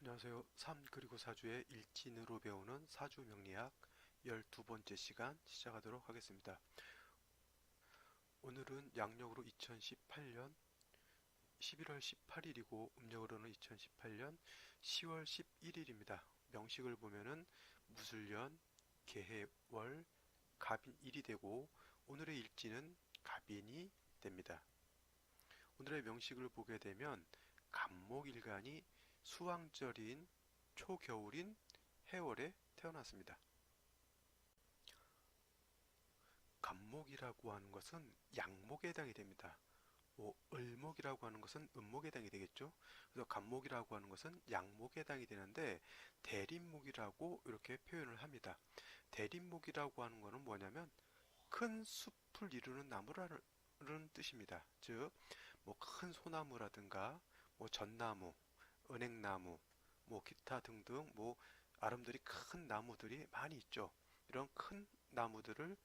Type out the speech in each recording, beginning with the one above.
안녕하세요. 3 그리고 4주의 일진으로 배우는 사주 명리학 12번째 시간 시작하도록 하겠습니다. 오늘은 양력으로 2018년 11월 18일이고 음력으로는 2018년 10월 11일입니다. 명식을 보면은 무술년, 개해월, 갑인일이 되고 오늘의 일진은 갑인이 됩니다. 오늘의 명식을 보게 되면 갑목일간이 수왕절인 초겨울인 해월에 태어났습니다. 갑목이라고 하는 것은 양목에 해당이 됩니다. 을목이라고 하는 것은 음목에 해당이 되겠죠. 그래서 갑목이라고 하는 것은 양목에 해당이 되는데 대립목이라고 이렇게 표현을 합니다. 대립목이라고 하는 것은 뭐냐면 큰 숲을 이루는 나무라는 뜻입니다. 즉, 뭐 큰 소나무라든가 뭐 전나무, 은행나무, 뭐 기타 등등 뭐 아름드리 큰 나무들이 많이 있죠. 이런 큰 나무들을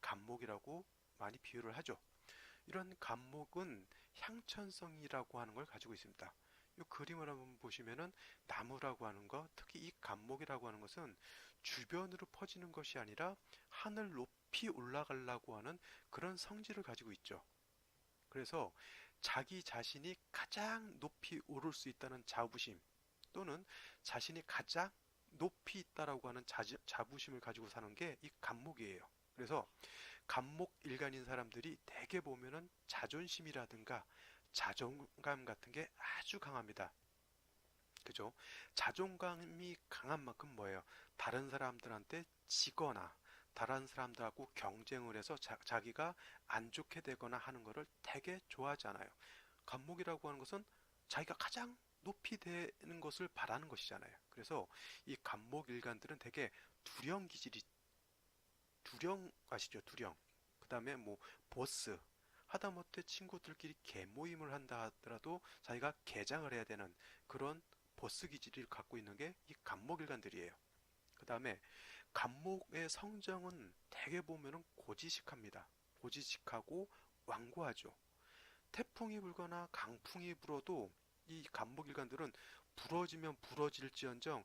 갑목이라고 많이 비유를 하죠. 이런 갑목은 향천성이라고 하는 걸 가지고 있습니다. 이 그림을 한번 보시면은 나무라고 하는 것, 특히 이 갑목이라고 하는 것은 주변으로 퍼지는 것이 아니라 하늘 높이 올라가려고 하는 그런 성질을 가지고 있죠. 그래서 자기 자신이 가장 높이 오를 수 있다는 자부심 또는 자신이 가장 높이 있다라고 하는 자부심을 가지고 사는 게 이 갑목이에요. 그래서 갑목 일간인 사람들이 대개 보면은 자존심이라든가 자존감 같은 게 아주 강합니다. 그죠? 자존감이 강한 만큼 뭐예요? 다른 사람들한테 지거나 다른 사람들하고 경쟁을 해서 자기가 안 좋게 되거나 하는 것을 되게 좋아하지 않아요. 갑목이라고 하는 것은 자기가 가장 높이 되는 것을 바라는 것이잖아요. 그래서 이 갑목 일간들은 되게 두령 기질이 두령 아시죠? 두령. 그 다음에 뭐 보스 하다못해 친구들끼리 개모임을 한다 하더라도 자기가 개장을 해야 되는 그런 보스 기질을 갖고 있는 게 이 갑목일간들이에요. 그 다음에 갑목의 성정은 대개 보면은 고지식합니다. 고지식하고 완고하죠. 태풍이 불거나 강풍이 불어도 이 갑목일간들은 부러지면 부러질지언정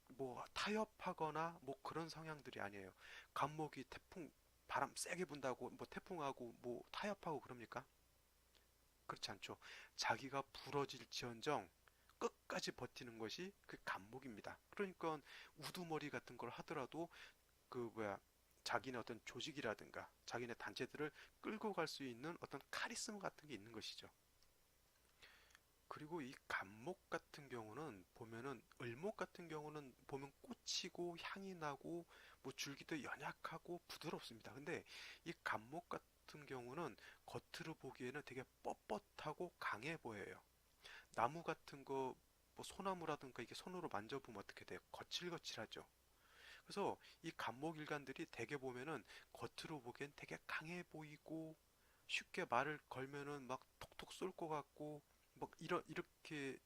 뭐 타협하거나 뭐 그런 성향들이 아니에요. 갑목이 태풍 바람 세게 분다고 뭐 태풍하고 뭐 타협하고 그럽니까? 그렇지 않죠. 자기가 부러질지언정 끝까지 버티는 것이 그 갑목입니다. 그러니까 우두머리 같은 걸 하더라도 그 뭐야 자기네 어떤 조직이라든가 자기네 단체들을 끌고 갈 수 있는 어떤 카리스마 같은 게 있는 것이죠. 그리고 이 갑목 같은 경우는 보면은 을목 같은 경우는 보면 꽃이고 향이 나고 뭐 줄기도 연약하고 부드럽습니다. 근데 이 갑목 같은 경우는 겉으로 보기에는 되게 뻣뻣하고 강해 보여요. 나무 같은 거 뭐 소나무라든가 이게 손으로 만져보면 어떻게 돼요? 거칠거칠하죠. 그래서 이 갑목일간들이 대개 보면은 겉으로 보기엔 되게 강해 보이고 쉽게 말을 걸면은 막 톡톡 쏠 것 같고 막 이렇게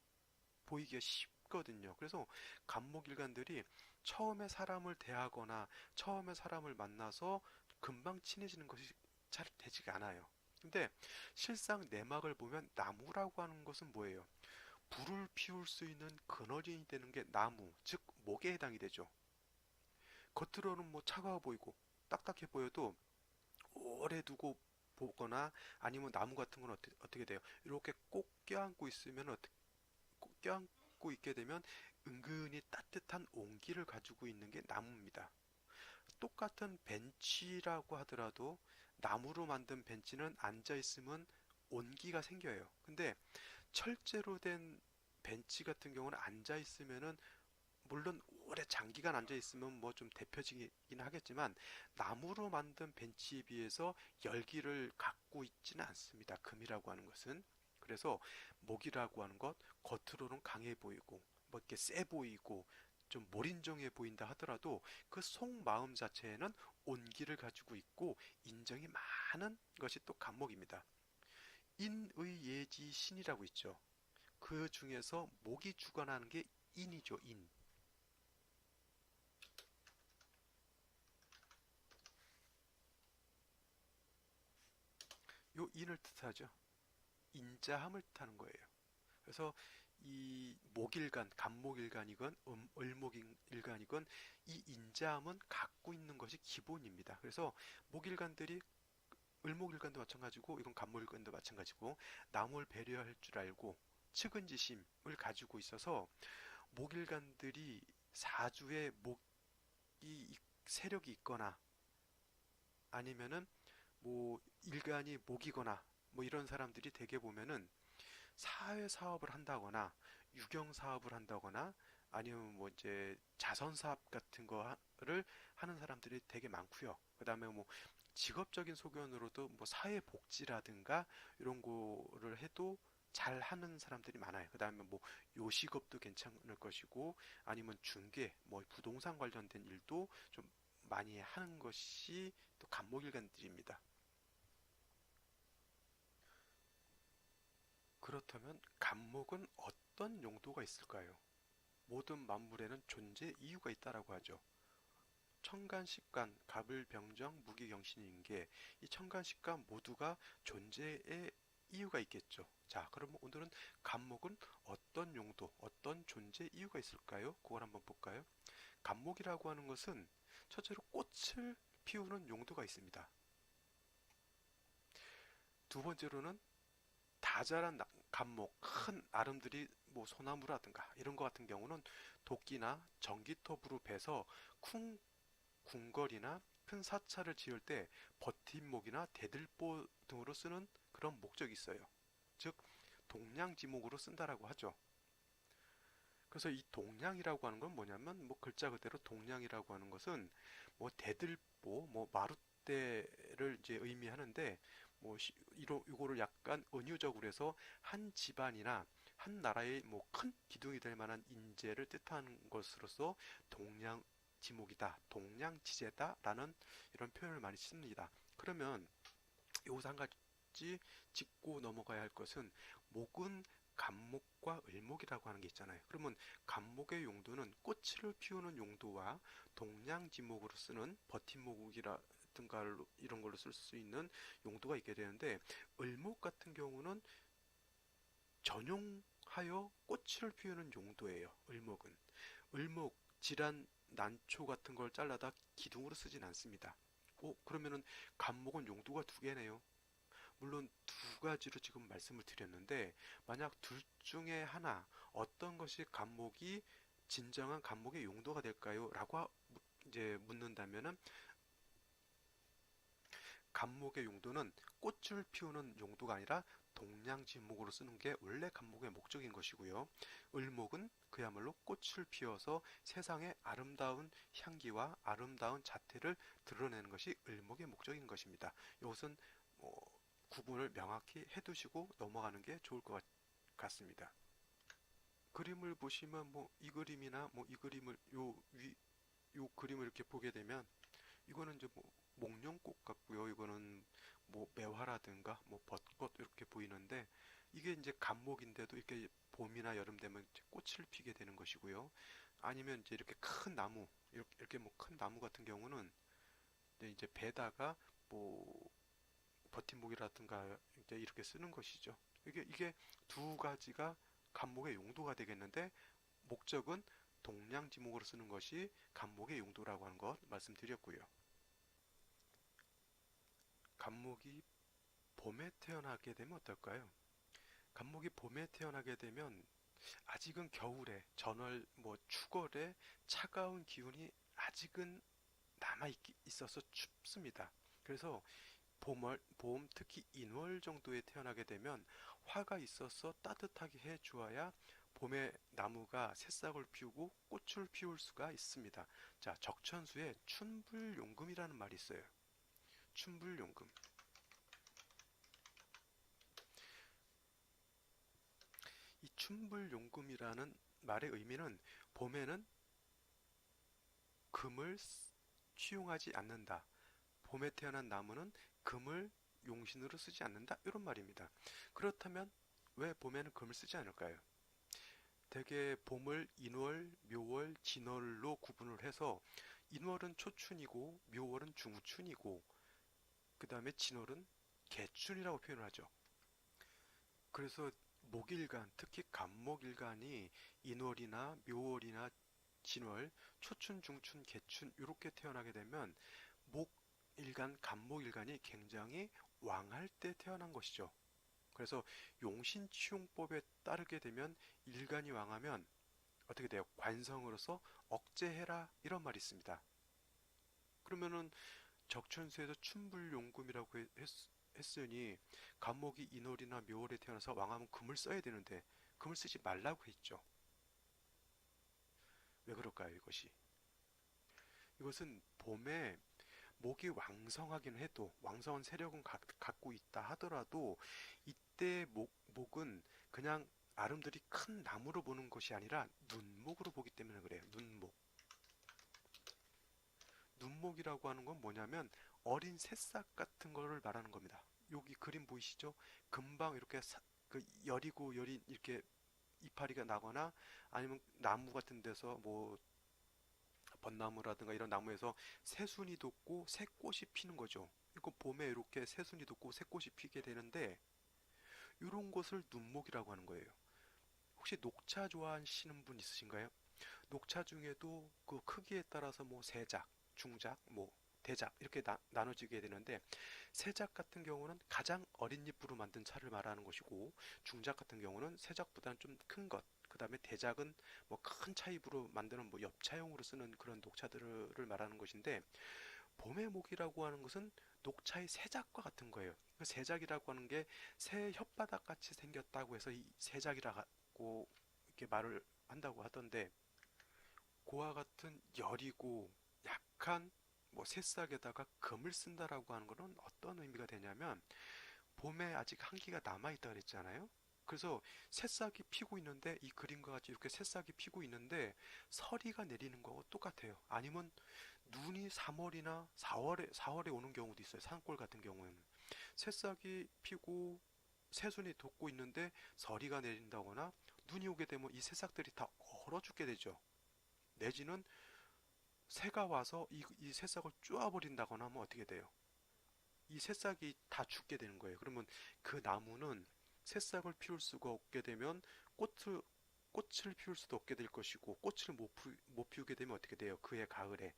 보이기가 쉽거든요. 그래서 갑목일간들이 처음에 사람을 대하거나 처음에 사람을 만나서 금방 친해지는 것이 잘 되지가 않아요. 근데 실상 내막을 보면 나무라고 하는 것은 뭐예요? 불을 피울 수 있는 그너진이 되는 게 나무, 즉 목에 해당이 되죠. 겉으로는 뭐 차가워 보이고 딱딱해 보여도 오래 두고 보거나 아니면 나무 같은 건 어떻게 돼요? 이렇게 꼭 껴안고 있으면 꼭 껴안고 있게 되면 은근히 따뜻한 온기를 가지고 있는 게 나무입니다. 똑같은 벤치라고 하더라도 나무로 만든 벤치는 앉아 있으면 온기가 생겨요. 근데 철제로 된 벤치 같은 경우는 앉아 있으면은 물론 오래 장기간 앉아 있으면 뭐 좀 데펴지긴 하겠지만 나무로 만든 벤치에 비해서 열기를 갖고 있지는 않습니다. 금이라고 하는 것은. 그래서 목이라고 하는 것 겉으로는 강해 보이고 뭐 이렇게 세 보이고 좀 몰인정해 보인다 하더라도 그 속마음 자체에는 온기를 가지고 있고 인정이 많은 것이 또 간목입니다. 인의 예지 신이라고 있죠. 그 중에서 목이 주관하는 게 인이죠, 인. 요 인을 뜻하죠. 인자함을 뜻하는 거예요. 그래서 이 목일간, 간목일간이건 을목일간이건 이 인자함은 갖고 있는 것이 기본입니다. 그래서 목일간들이 을목일간도 마찬가지고 이건 간목일간도 마찬가지고 남을 배려할 줄 알고 측은지심을 가지고 있어서 목일간들이 사주에 목이 세력이 있거나 아니면은 뭐 일간이 목이거나 뭐 이런 사람들이 대개 보면은 사회 사업을 한다거나 유경 사업을 한다거나 아니면 뭐 이제 자선 사업 같은 거를 하는 사람들이 되게 많고요. 그다음에 뭐 직업적인 소견으로도 뭐 사회 복지라든가 이런 거를 해도 잘 하는 사람들이 많아요. 그다음에 뭐 요식업도 괜찮을 것이고 아니면 중개, 뭐 부동산 관련된 일도 좀 많이 하는 것이 또 간목일간들입니다. 그렇다면 간목은 어떤 용도가 있을까요? 모든 만물에는 존재 이유가 있다라고 하죠. 천간식간, 갑을병정, 무기경신인 게 이 천간식간 모두가 존재의 이유가 있겠죠. 자, 그러면 오늘은 간목은 어떤 용도, 어떤 존재 이유가 있을까요? 그걸 한번 볼까요? 간목이라고 하는 것은 첫째로 꽃을 피우는 용도가 있습니다. 두 번째로는 다자란 간목, 큰 나름들이 뭐 소나무라든가 이런 것 같은 경우는 도끼나 전기톱으로 베서 쿵 궁궐이나 큰 사찰을 지을 때 버팀목이나 대들보 등으로 쓰는 그런 목적이 있어요. 즉 동량지목으로 쓴다라고 하죠. 그래서 이 동량이라고 하는 건 뭐냐면 뭐 글자 그대로 동량이라고 하는 것은 뭐 대들보, 뭐 마룻대를 이제 의미하는데 뭐 이거를 약간 은유적으로 해서 한 집안이나 한 나라의 뭐 큰 기둥이 될 만한 인재를 뜻하는 것으로서 동량 지목이다, 동량지제다라는 이런 표현을 많이 씁니다. 그러면 여기서 한 가지 짚고 넘어가야 할 것은 목은 간목과 을목이라고 하는 게 있잖아요. 그러면 간목의 용도는 꽃을 피우는 용도와 동량지목으로 쓰는 버팀목이라든가 이런 걸로 쓸 수 있는 용도가 있게 되는데 을목 같은 경우는 전용하여 꽃을 피우는 용도예요. 을목은. 을목, 질환, 난초 같은 걸 잘라다 기둥으로 쓰진 않습니다. 그러면은 간목은 용도가 두 개네요. 물론 두 가지로 지금 말씀을 드렸는데 만약 둘 중에 하나 어떤 것이 간목이 진정한 간목의 용도가 될까요? 라고 이제 묻는다면은 간목의 용도는 꽃을 피우는 용도가 아니라 동량지목으로 쓰는 게 원래 간목의 목적인 것이고요. 을목은 그야말로 꽃을 피워서 세상의 아름다운 향기와 아름다운 자태를 드러내는 것이 을목의 목적인 것입니다. 이것은 구분을 명확히 해두시고 넘어가는 게 좋을 것 같습니다. 그림을 보시면 뭐 이 그림이나 뭐 이 그림을 요 그림을 이렇게 보게 되면 이거는 이제 뭐 목련꽃 같고요. 이거는 뭐 매화라든가 뭐 벚꽃 이렇게 보이는데 이게 이제 간목인데도 이렇게 봄이나 여름 되면 이제 꽃을 피게 되는 것이고요. 아니면 이제 이렇게 큰 나무 이렇게 뭐 큰 나무 같은 경우는 이제 배다가 뭐 버팀목이라든가 이제 이렇게 쓰는 것이죠. 이게 두 가지가 간목의 용도가 되겠는데 목적은 동량지목으로 쓰는 것이 간목의 용도라고 하는 것 말씀드렸고요. 간목이 봄에 태어나게 되면 어떨까요? 간목이 봄에 태어나게 되면 아직은 겨울에 전월 뭐 축월에 차가운 기운이 아직은 남아 있어서 춥습니다. 그래서 봄 특히 인월 정도에 태어나게 되면 화가 있어서 따뜻하게 해 주어야 봄에 나무가 새싹을 피우고 꽃을 피울 수가 있습니다. 자, 적천수에 춘불용금이라는 말이 있어요. 춘불용금. 이 춘불용금이라는 말의 의미는 봄에는 금을 취용하지 않는다. 봄에 태어난 나무는 금을 용신으로 쓰지 않는다. 이런 말입니다. 그렇다면 왜 봄에는 금을 쓰지 않을까요? 대개 봄을 인월, 묘월, 진월로 구분을 해서 인월은 초춘이고 묘월은 중춘이고 그 다음에 진월은 개춘이라고 표현을 하죠. 그래서 목일간, 특히 간목일간이 인월이나 묘월이나 진월, 초춘, 중춘, 개춘 이렇게 태어나게 되면 목일간, 간목일간이 굉장히 왕할 때 태어난 것이죠. 그래서 용신치용법에 따르게 되면 일간이 왕하면 어떻게 돼요? 관성으로서 억제해라 이런 말이 있습니다. 그러면은 적천수에서 춘불용금이라고 했으니 간목이 인월이나 묘월에 태어나서 왕하면 금을 써야 되는데 금을 쓰지 말라고 했죠. 왜 그럴까요, 이것이? 이것은 봄에 목이 왕성하긴 해도 왕성한 세력은 갖고 있다 하더라도 이때 목은 그냥 아름드리 큰 나무로 보는 것이 아니라 눈목으로 보기 때문에 그래요. 눈목. 눈목이라고 하는 건 뭐냐면 어린 새싹 같은 거를 말하는 겁니다. 여기 그림 보이시죠? 금방 이렇게 그 여리고 여린 이렇게 이파리가 나거나 아니면 나무 같은 데서 뭐 벚나무라든가 이런 나무에서 새순이 돋고 새꽃이 피는 거죠. 이거 봄에 이렇게 새순이 돋고 새꽃이 피게 되는데 이런 것을 눈목이라고 하는 거예요. 혹시 녹차 좋아하시는 분 있으신가요? 녹차 중에도 그 크기에 따라서 뭐 세작, 중작, 뭐 대작 이렇게 나눠지게 되는데 세작 같은 경우는 가장 어린 잎으로 만든 차를 말하는 것이고 중작 같은 경우는 세작보다는 좀 큰 것, 그 다음에 대작은 뭐 큰 차입으로 만드는 뭐 엽차용으로 쓰는 그런 녹차들을 말하는 것인데 봄의 목이라고 하는 것은 녹차의 세작과 같은 거예요. 그 세작이라고 하는 게 새 혓바닥 같이 생겼다고 해서 이 세작이라고 이렇게 말을 한다고 하던데 그와 같은 여리고 약한 뭐 새싹에다가 금을 쓴다라고 하는 것은 어떤 의미가 되냐면 봄에 아직 한기가 남아있다 그랬잖아요. 그래서 새싹이 피고 있는데 이 그림과 같이 이렇게 새싹이 피고 있는데 서리가 내리는 거하고 똑같아요. 아니면 눈이 3월이나 4월에 오는 경우도 있어요. 산골 같은 경우에는 새싹이 피고 새순이 돋고 있는데 서리가 내린다거나 눈이 오게 되면 이 새싹들이 다 얼어 죽게 되죠. 내지는 새가 와서 이 새싹을 쪼아버린다거나 하면 어떻게 돼요? 이 새싹이 다 죽게 되는 거예요. 그러면 그 나무는 새싹을 피울 수가 없게 되면 꽃을 피울 수도 없게 될 것이고 꽃을 못 피우게 되면 어떻게 돼요? 그해 가을에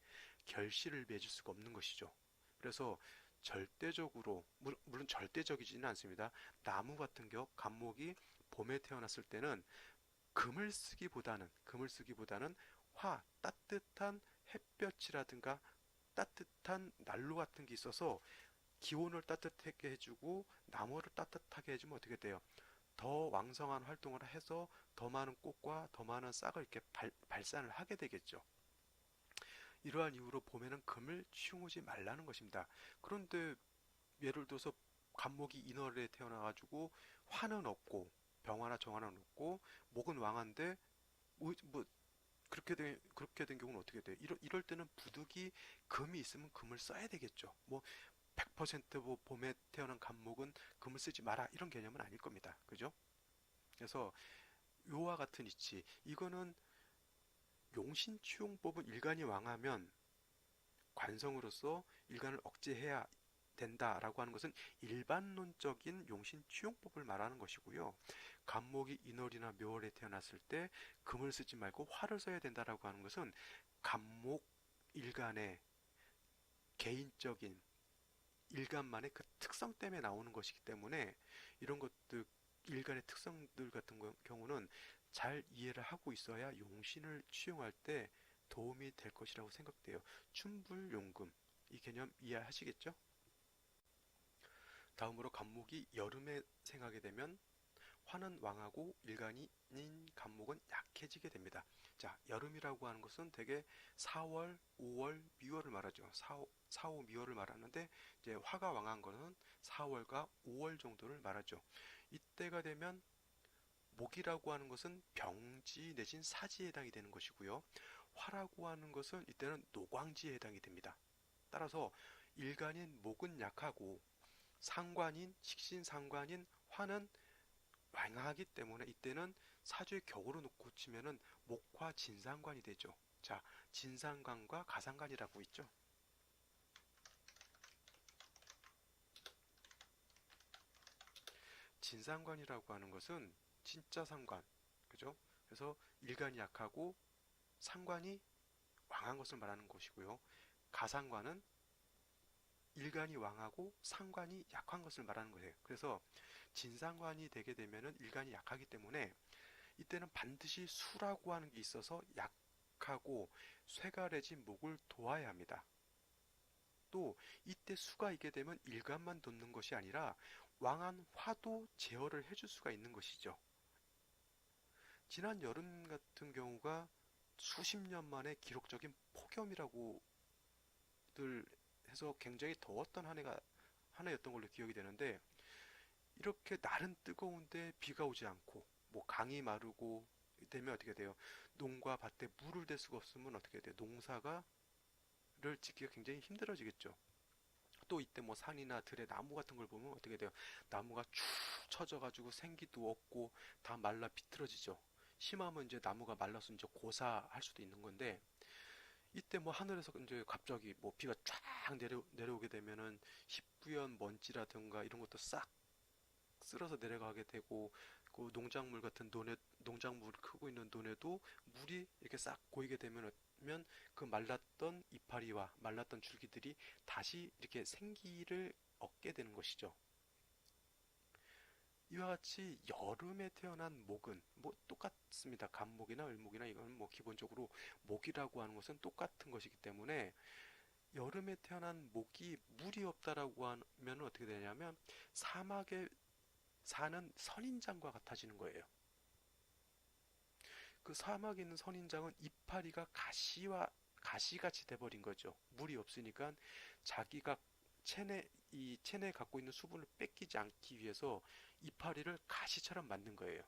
결실을 맺을 수가 없는 것이죠. 그래서 절대적으로 물론 절대적이지는 않습니다. 나무 같은 경우 감목이 봄에 태어났을 때는 금을 쓰기보다는 따뜻한 햇볕이라든가 따뜻한 난로 같은 게 있어서 기온을 따뜻하게 해주고 나무를 따뜻하게 해주면 어떻게 돼요? 더 왕성한 활동을 해서 더 많은 꽃과 더 많은 싹을 이렇게 발산을 하게 되겠죠. 이러한 이유로 봄에는 금을 취용하지 말라는 것입니다. 그런데 예를 들어서 간목이 인월에 태어나가지고 화는 없고 병화나 정화는 없고 목은 왕한데 뭐 그렇게 된 경우는 어떻게 돼요? 이럴 때는 부득이 금이 있으면 금을 써야 되겠죠. 뭐 100%뭐 봄에 태어난 간목은 금을 쓰지 마라 이런 개념은 아닐 겁니다. 그죠? 그래서 요와 같은 이치 이거는 용신치용법은 일간이 왕하면 관성으로서 일간을 억제해야 된다라고 하는 것은 일반론적인 용신치용법을 말하는 것이고요. 간목이 인월이나 묘월에 태어났을 때 금을 쓰지 말고 화를 써야 된다라고 하는 것은 간목 일간의 개인적인 일간만의 그 특성 때문에 나오는 것이기 때문에 이런 것들 일간의 특성들 같은 경우는 잘 이해를 하고 있어야 용신을 취용할 때 도움이 될 것이라고 생각돼요. 춘불용금 이 개념 이해하시겠죠? 다음으로 간목이 여름에 생하게 되면 화는 왕하고 일간인 간목은 약해지게 됩니다. 자, 여름이라고 하는 것은 대개 4월, 5월, 미월을 말하죠. 4, 5, 미월을 말하는데 이제 화가 왕한 것은 4월과 5월 정도를 말하죠. 이때가 되면 목이라고 하는 것은 병지 내진 사지에 해당이 되는 것이고요. 화라고 하는 것은 이때는 노광지에 해당이 됩니다. 따라서 일간인 목은 약하고 식신상관인 화는 왕하기 때문에 이때는 사주의 격으로 놓고 치면은 목화 진상관이 되죠. 자, 진상관과 가상관이라고 있죠. 진상관이라고 하는 것은 진짜 상관, 그죠? 그래서 일간이 약하고 상관이 왕한 것을 말하는 것이고요. 가상관은 일간이 왕하고 상관이 약한 것을 말하는 거예요. 그래서 진상관이 되게 되면은 일간이 약하기 때문에 이때는 반드시 수라고 하는 게 있어서 약하고 쇠가래진 목을 도와야 합니다. 또 이때 수가 있게 되면 일간만 돋는 것이 아니라 왕한 화도 제어를 해줄 수가 있는 것이죠. 지난 여름 같은 경우가 수십 년 만에 기록적인 폭염이라고들 해서 굉장히 더웠던 한 해였던 걸로 기억이 되는데, 이렇게 날은 뜨거운데 비가 오지 않고 뭐 강이 마르고 되면 어떻게 돼요? 농과 밭에 물을 댈 수가 없으면 어떻게 돼요? 농사가 를 짓기가 굉장히 힘들어지겠죠. 또 이때 뭐 산이나 들에 나무 같은 걸 보면 어떻게 돼요? 나무가 축 처져가지고 생기도 없고 다 말라 비틀어지죠. 심하면 이제 나무가 말라서 이제 고사할 수도 있는 건데, 이때 뭐 하늘에서 이제 갑자기 뭐 비가 쫙 내려오게 되면은 희뿌연 먼지라든가 이런 것도 싹 쓸어서 내려가게 되고, 그 농작물 같은 논에 농작물 크고 있는 논에도 물이 이렇게 싹 고이게 되면 그 말랐던 이파리와 말랐던 줄기들이 다시 이렇게 생기를 얻게 되는 것이죠. 이와 같이 여름에 태어난 목은 뭐 똑같습니다. 간목이나 을목이나 이건 뭐 기본적으로 목이라고 하는 것은 똑같은 것이기 때문에, 여름에 태어난 목이 물이 없다라고 하면 어떻게 되냐면 사막에 사는 선인장과 같아지는 거예요. 그 사막에 있는 선인장은 이파리가 가시같이 돼버린 거죠. 물이 없으니까 자기가 이 체내에 갖고 있는 수분을 뺏기지 않기 위해서 이파리를 가시처럼 만든 거예요.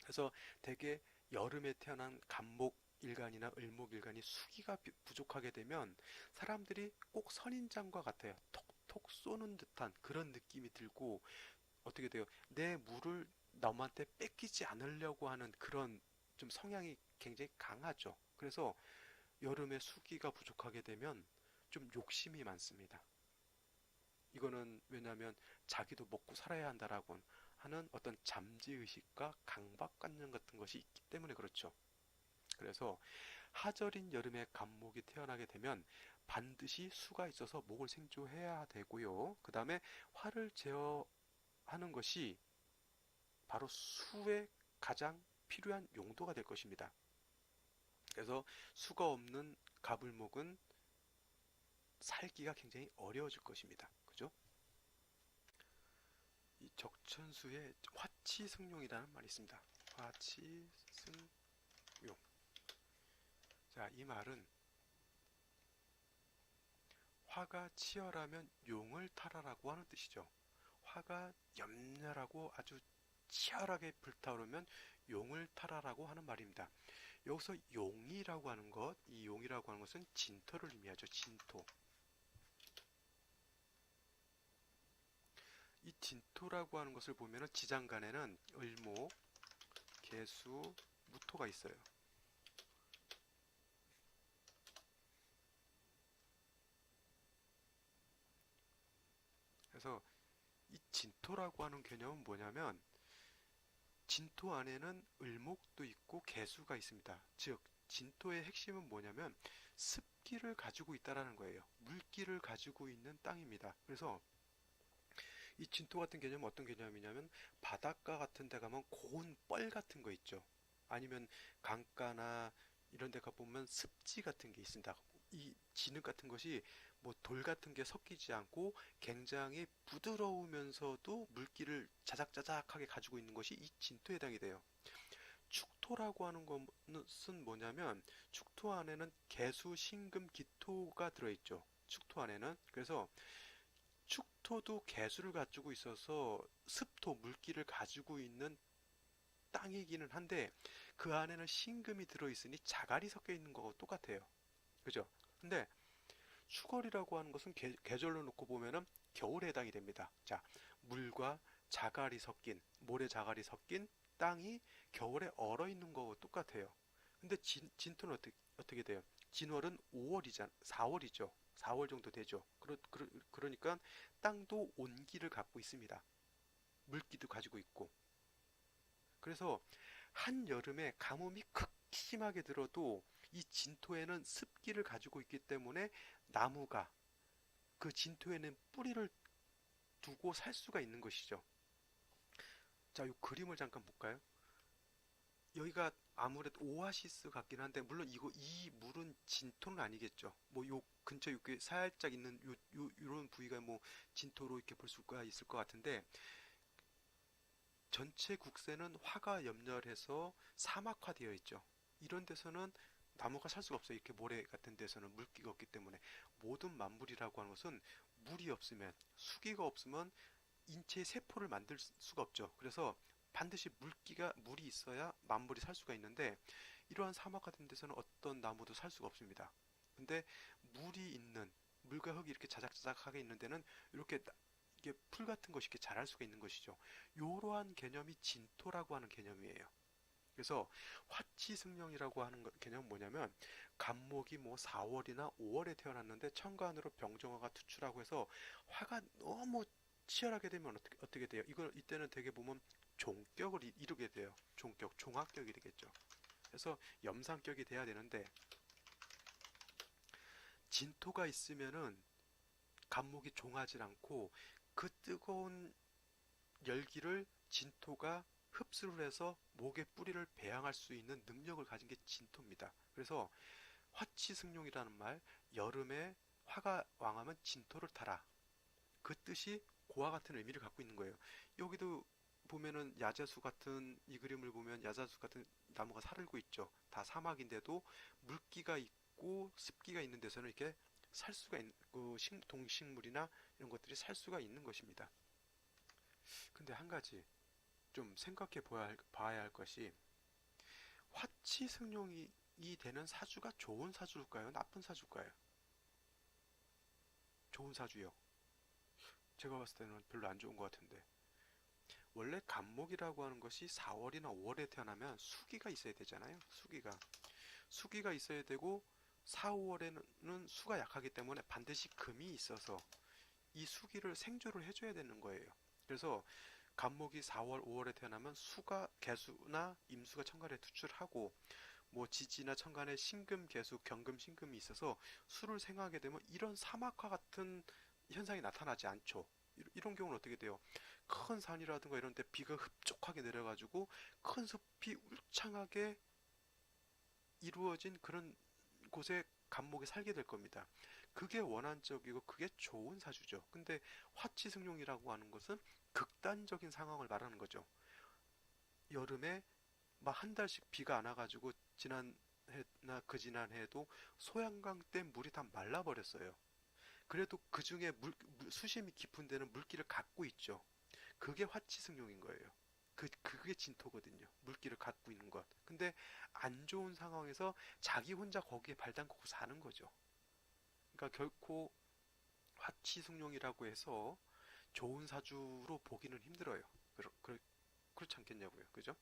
그래서 대개 여름에 태어난 간목 일간이나 을목 일간이 수기가 부족하게 되면 사람들이 꼭 선인장과 같아요. 톡톡 쏘는 듯한 그런 느낌이 들고, 어떻게 돼요? 내 물을 남한테 뺏기지 않으려고 하는 그런 좀 성향이 굉장히 강하죠. 그래서 여름에 수기가 부족하게 되면 좀 욕심이 많습니다. 이거는 왜냐하면 자기도 먹고 살아야 한다라고 하는 어떤 잠재의식과 강박관념 같은 것이 있기 때문에 그렇죠. 그래서 하절인 여름에 간목이 태어나게 되면 반드시 수가 있어서 목을 생조해야 되고요. 그 다음에 화를 제어하는 것이 바로 수의 가장 필요한 용도가 될 것입니다. 그래서 수가 없는 가불목은 살기가 굉장히 어려워질 것입니다. 그죠? 이 적천수에 화치승룡이라는 말이 있습니다. 화치승룡. 자, 이 말은 화가 치열하면 용을 타라라고 하는 뜻이죠. 화가 염렬하고 아주 치열하게 불타오르면 용을 타라라고 하는 말입니다. 여기서 용이라고 하는 것, 이 용이라고 하는 것은 진토를 의미하죠. 진토. 이 진토라고 하는 것을 보면은 지장간에는 을목, 개수, 무토가 있어요. 그래서 이 진토라고 하는 개념은 뭐냐면, 진토 안에는 을목도 있고 개수가 있습니다. 즉, 진토의 핵심은 뭐냐면 습기를 가지고 있다라는 거예요. 물기를 가지고 있는 땅입니다. 그래서 이 진토 같은 개념은 어떤 개념이냐면, 바닷가 같은 데 가면 고운 뻘 같은 거 있죠. 아니면 강가나 이런 데 가보면 습지 같은 게 있습니다. 이 진흙 같은 것이 뭐 돌 같은 게 섞이지 않고 굉장히 부드러우면서도 물기를 자작자작하게 가지고 있는 것이 이 진토에 해당이 돼요. 축토라고 하는 것은 뭐냐면, 축토 안에는 개수, 신금, 기토가 들어있죠. 축토 안에는. 그래서 축토도 개수를 가지고 있어서 습토, 물기를 가지고 있는 땅이기는 한데, 그 안에는 신금이 들어있으니 자갈이 섞여 있는 거하고 똑같아요. 그죠? 근데 수거리라고 하는 것은 계절로 놓고 보면은 겨울에 해당이 됩니다. 자, 물과 자갈이 섞인, 모래 자갈이 섞인 땅이 겨울에 얼어 있는 거하고 똑같아요. 근데 진토는 어떻게 돼요? 진월은 5월이잖아, 4월이죠. 4월 정도 되죠. 그러니까 땅도 온기를 갖고 있습니다. 물기도 가지고 있고. 그래서 한여름에 가뭄이 극히 심하게 들어도 이 진토에는 습기를 가지고 있기 때문에 나무가 그 진토에는 뿌리를 두고 살 수가 있는 것이죠. 자, 이 그림을 잠깐 볼까요? 여기가 아무래도 오아시스 같긴 한데, 물론 이 물은 진토는 아니겠죠. 뭐 요 근처 이렇게 살짝 있는 요런 부위가 뭐 진토로 이렇게 볼 수가 있을 것 같은데, 전체 국세는 화가 염렬해서 사막화되어 있죠. 이런 데서는 나무가 살 수가 없어요. 이렇게 모래 같은 데서는 물기가 없기 때문에. 모든 만물이라고 하는 것은 물이 없으면, 수기가 없으면 인체의 세포를 만들 수가 없죠. 그래서 반드시 물이 있어야 만물이 살 수가 있는데, 이러한 사막 같은 데서는 어떤 나무도 살 수가 없습니다. 근데 물이 있는, 물과 흙이 이렇게 자작자작하게 있는 데는 이렇게 이게 풀 같은 것이 이렇게 자랄 수가 있는 것이죠. 이러한 개념이 진토라고 하는 개념이에요. 그래서 화치승령이라고 하는 개념은 뭐냐면, 간목이 뭐 4월이나 5월에 태어났는데 천간으로 병정화가 투출하고 해서 화가 너무 치열하게 되면 어떻게 돼요? 이걸 이때는 되게 보면 종격을 이루게 돼요. 종격, 종합격이 되겠죠. 그래서 염상격이 돼야 되는데, 진토가 있으면은 간목이 종하지 않고 그 뜨거운 열기를 진토가 흡수를 해서 목의 뿌리를 배양할 수 있는 능력을 가진 게 진토입니다. 그래서 화치승룡이라는 말, 여름에 화가 왕하면 진토를 타라. 그 뜻이 고와 같은 의미를 갖고 있는 거예요. 여기도 보면은 야자수 같은, 이 그림을 보면 야자수 같은 나무가 살고 있죠. 다 사막인데도 물기가 있고 습기가 있는 데서는 이렇게 살 수가 있는, 그 동식물이나 이런 것들이 살 수가 있는 것입니다. 근데 한 가지 좀 생각해 봐야 할 것이, 화치승룡이 되는 사주가 좋은 사주일까요? 나쁜 사주일까요? 좋은 사주요. 제가 봤을 때는 별로 안 좋은 것 같은데. 원래 간목이라고 하는 것이 4월이나 5월에 태어나면 수기가 있어야 되잖아요. 수기가 있어야 되고, 4, 5월에는 수가 약하기 때문에 반드시 금이 있어서 이 수기를 생조를 해줘야 되는 거예요. 그래서 간목이 4월, 5월에 태어나면 수가 개수나 임수가 천간에 투출하고, 뭐 지지나 천간에 신금, 개수, 경금, 신금이 있어서 수를 생하게 되면 이런 사막화 같은 현상이 나타나지 않죠. 이런 경우는 어떻게 돼요? 큰 산이라든가 이런 데 비가 흡족하게 내려가지고 큰 숲이 울창하게 이루어진 그런 곳에 간목이 살게 될 겁니다. 그게 원한적이고 그게 좋은 사주죠. 근데 화치승룡이라고 하는 것은 극단적인 상황을 말하는 거죠. 여름에 막 한 달씩 비가 안 와가지고 지난해나 그 지난해에도 소양강 댐 물이 다 말라버렸어요. 그래도 그 중에 수심이 깊은 데는 물기를 갖고 있죠. 그게 화치승룡인 거예요. 그게 진토거든요. 물기를 갖고 있는 것. 근데 안 좋은 상황에서 자기 혼자 거기에 발 담그고 사는 거죠. 그러니까 결코 화치승룡이라고 해서 좋은 사주로 보기는 힘들어요. 그렇지 않겠냐고요. 그죠?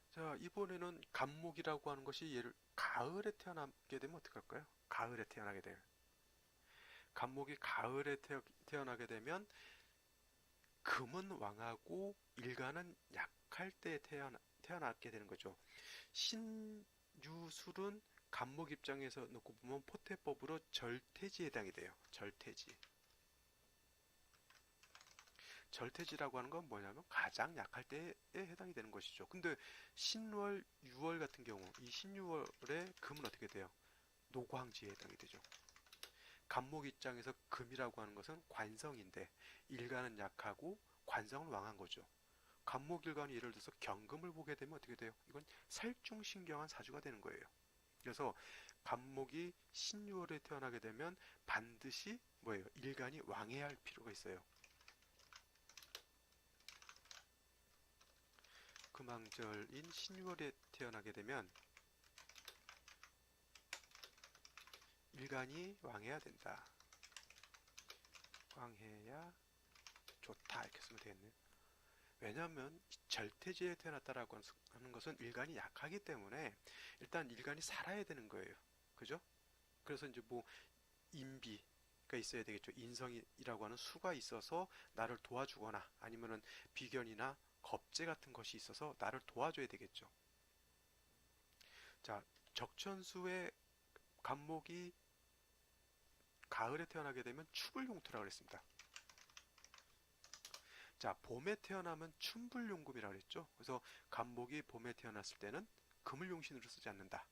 자, 이번에는 간목이라고 하는 것이 가을에 태어나게 되면 어떡할까요? 가을에 태어나게 되면. 간목이 가을에 태어나게 되면 금은 왕하고 일간은 약할 때 태어나게 되는 거죠. 신유술은 간목 입장에서 놓고 보면 포태법으로 절퇴지에 해당이 돼요. 절퇴지. 절퇴지라고 하는 건 뭐냐면 가장 약할 때에 해당이 되는 것이죠. 근데 신월, 유월 같은 경우, 이 신유월에 금은 어떻게 돼요? 노광지에 해당이 되죠. 간목 입장에서 금이라고 하는 것은 관성인데 일간은 약하고 관성은 왕한 거죠. 간목일간이 예를 들어서 경금을 보게 되면 어떻게 돼요? 이건 살중신경한 사주가 되는 거예요. 그래서 간목이 신유월에 태어나게 되면 반드시 뭐예요? 일간이 왕해야 할 필요가 있어요. 금왕절인 신유월에 태어나게 되면 일간이 왕해야 된다. 왕해야 좋다. 이렇게 쓰면 되겠네요. 왜냐하면 절퇴지에 태어났다라고 하는 것은 일간이 약하기 때문에 일단 일간이 살아야 되는 거예요. 그죠? 그래서 이제 뭐 인비, 있어야 되겠죠. 인성이라고 하는 수가 있어서 나를 도와주거나 아니면은 비견이나 겁재 같은 것이 있어서 나를 도와줘야 되겠죠. 자, 적천수의 간목이 가을에 태어나게 되면 추불용토라고 그랬습니다. 자, 봄에 태어나면 춘불용금이라고 그랬죠. 그래서 간목이 봄에 태어났을 때는 금을 용신으로 쓰지 않는다.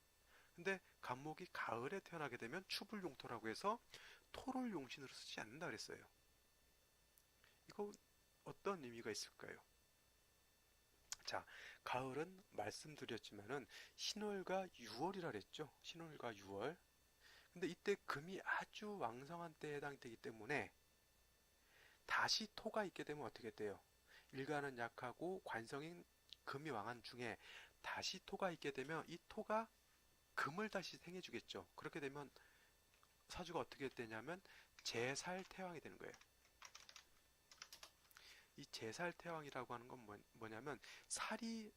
근데 간목이 가을에 태어나게 되면 추불용토라고 해서 토를 용신으로 쓰지 않는다 그랬어요. 이거 어떤 의미가 있을까요? 자, 가을은 말씀드렸지만은 신월과 유월이라 그랬죠. 신월과 유월. 근데 이때 금이 아주 왕성한 때에 해당되기 때문에 다시 토가 있게 되면 어떻게 돼요? 일간은 약하고 관성인 금이 왕한 중에 다시 토가 있게 되면 이 토가 금을 다시 생해주겠죠. 그렇게 되면 사주가 어떻게 되냐면 제살태왕이 되는 거예요. 이 제살태왕이라고 하는 건 뭐냐면 살이